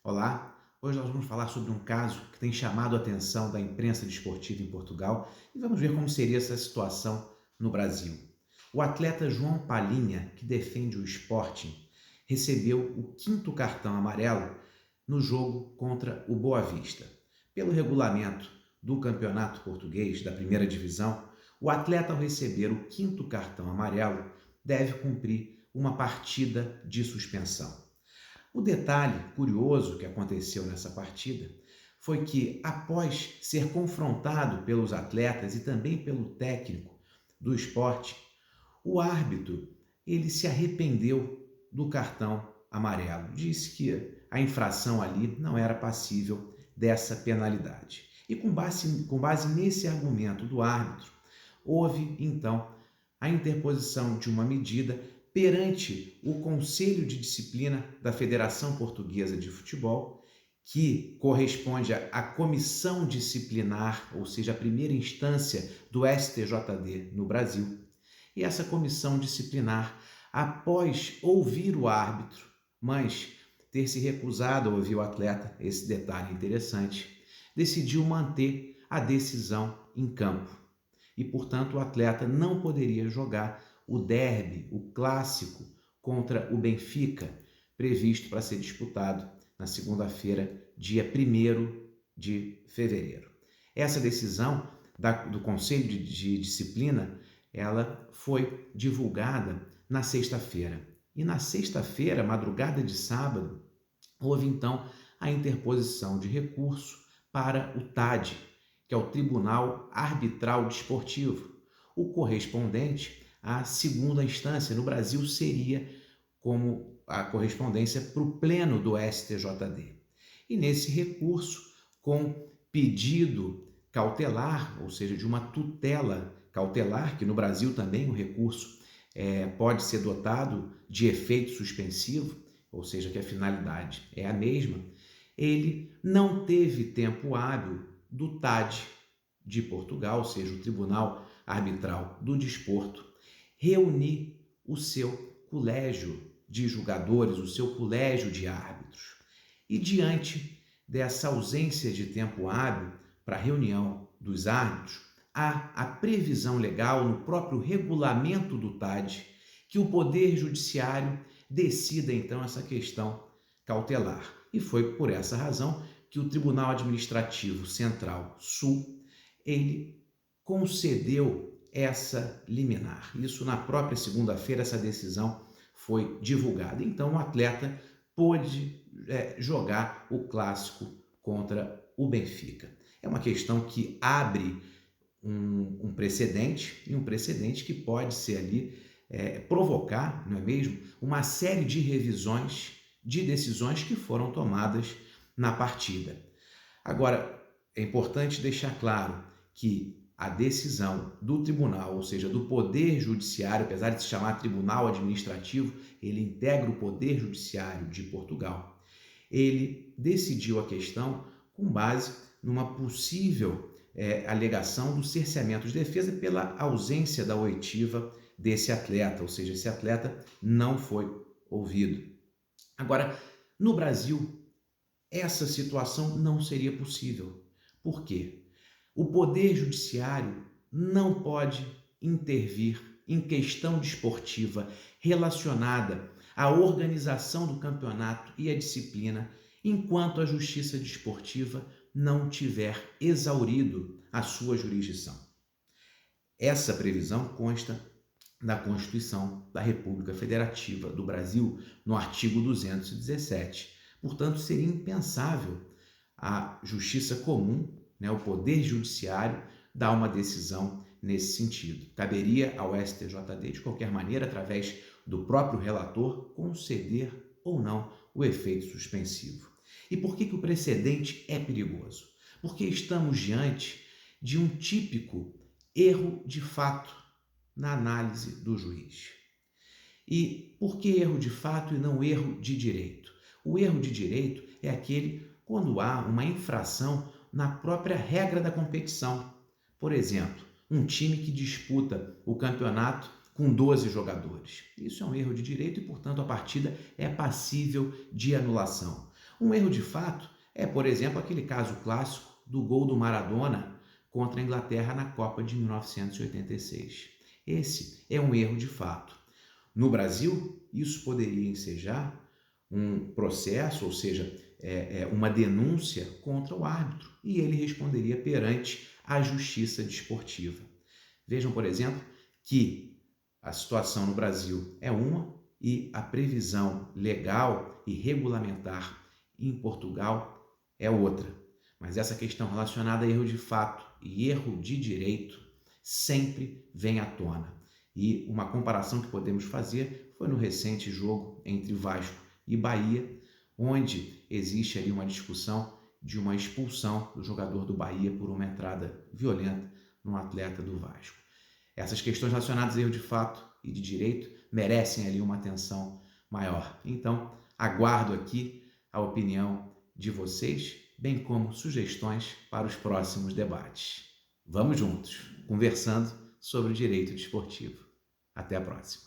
Olá, hoje nós vamos falar sobre um caso que tem chamado a atenção da imprensa desportiva em Portugal e vamos ver como seria essa situação no Brasil. O atleta João Palhinha, que defende o Sporting, recebeu o quinto cartão amarelo no jogo contra o Boa Vista. Pelo regulamento do Campeonato Português da Primeira Divisão, o atleta, ao receber o quinto cartão amarelo, deve cumprir uma partida de suspensão. O detalhe curioso que aconteceu nessa partida foi que, após ser confrontado pelos atletas e também pelo técnico do esporte, o árbitro ele se arrependeu do cartão amarelo. Disse que a infração ali não era passível dessa penalidade. E com base nesse argumento do árbitro, houve então a interposição de uma medida perante o Conselho de Disciplina da Federação Portuguesa de Futebol, que corresponde à comissão disciplinar, ou seja, a primeira instância do STJD no Brasil. E essa comissão disciplinar, após ouvir o árbitro, mas ter se recusado a ouvir o atleta, esse detalhe interessante, decidiu manter a decisão em campo. E, portanto, o atleta não poderia jogar o derby, o clássico, contra o Benfica, previsto para ser disputado na segunda-feira, dia 1º de fevereiro. Essa decisão do Conselho de Disciplina, ela foi divulgada na sexta-feira. E na sexta-feira, madrugada de sábado, houve então a interposição de recurso para o TAD, que é o Tribunal Arbitral Desportivo. O correspondente à segunda instância no Brasil seria como a correspondência para o pleno do STJD. E nesse recurso, com pedido cautelar, ou seja, de uma tutela cautelar, que no Brasil também o recurso pode ser dotado de efeito suspensivo, ou seja, que a finalidade é a mesma, ele não teve tempo hábil do TAD de Portugal, ou seja, o Tribunal Arbitral do Desporto, reunir o seu colégio de julgadores, o seu colégio de árbitros. E diante dessa ausência de tempo hábil para a reunião dos árbitros, há a previsão legal no próprio regulamento do TAD que o Poder Judiciário decida então essa questão cautelar. E foi por essa razão que o Tribunal Administrativo Central Sul, ele concedeu essa liminar. Isso na própria segunda-feira, essa decisão foi divulgada. Então o atleta pôde jogar o clássico contra o Benfica. É uma questão que abre um precedente, e um precedente que pode ser ali provocar, não é mesmo, uma série de revisões de decisões que foram tomadas na partida. Agora, é importante deixar claro que a decisão do tribunal, ou seja, do Poder Judiciário, apesar de se chamar Tribunal Administrativo, ele integra o Poder Judiciário de Portugal. Ele decidiu a questão com base numa possível alegação do cerceamento de defesa pela ausência da oitiva desse atleta, ou seja, esse atleta não foi ouvido. Agora, no Brasil, essa situação não seria possível. Por quê? O Poder Judiciário não pode intervir em questão desportiva relacionada à organização do campeonato e à disciplina enquanto a Justiça Desportiva não tiver exaurido a sua jurisdição. Essa previsão consta da Constituição da República Federativa do Brasil, no artigo 217. Portanto, seria impensável a Justiça Comum, o Poder Judiciário, dar uma decisão nesse sentido. Caberia ao STJD, de qualquer maneira, através do próprio relator, conceder ou não o efeito suspensivo. E por que o precedente é perigoso? Porque estamos diante de um típico erro de fato na análise do juiz. E por que erro de fato e não erro de direito? O erro de direito é aquele quando há uma infração na própria regra da competição. Por exemplo, um time que disputa o campeonato com 12 jogadores. Isso é um erro de direito e, portanto, a partida é passível de anulação. Um erro de fato é, por exemplo, aquele caso clássico do gol do Maradona contra a Inglaterra na Copa de 1986. Esse é um erro de fato. No Brasil, isso poderia ensejar um processo, ou seja, uma denúncia contra o árbitro, e ele responderia perante a Justiça Desportiva. Vejam, por exemplo, que a situação no Brasil é uma e a previsão legal e regulamentar em Portugal é outra. Mas essa questão relacionada a erro de fato e erro de direito sempre vem à tona. E uma comparação que podemos fazer foi no recente jogo entre Vasco e Bahia, onde existe ali uma discussão de uma expulsão do jogador do Bahia por uma entrada violenta no atleta do Vasco. Essas questões relacionadas a erro de fato e de direito merecem ali uma atenção maior. Então, aguardo aqui a opinião de vocês, bem como sugestões para os próximos debates. Vamos juntos, conversando sobre o direito desportivo. Até a próxima.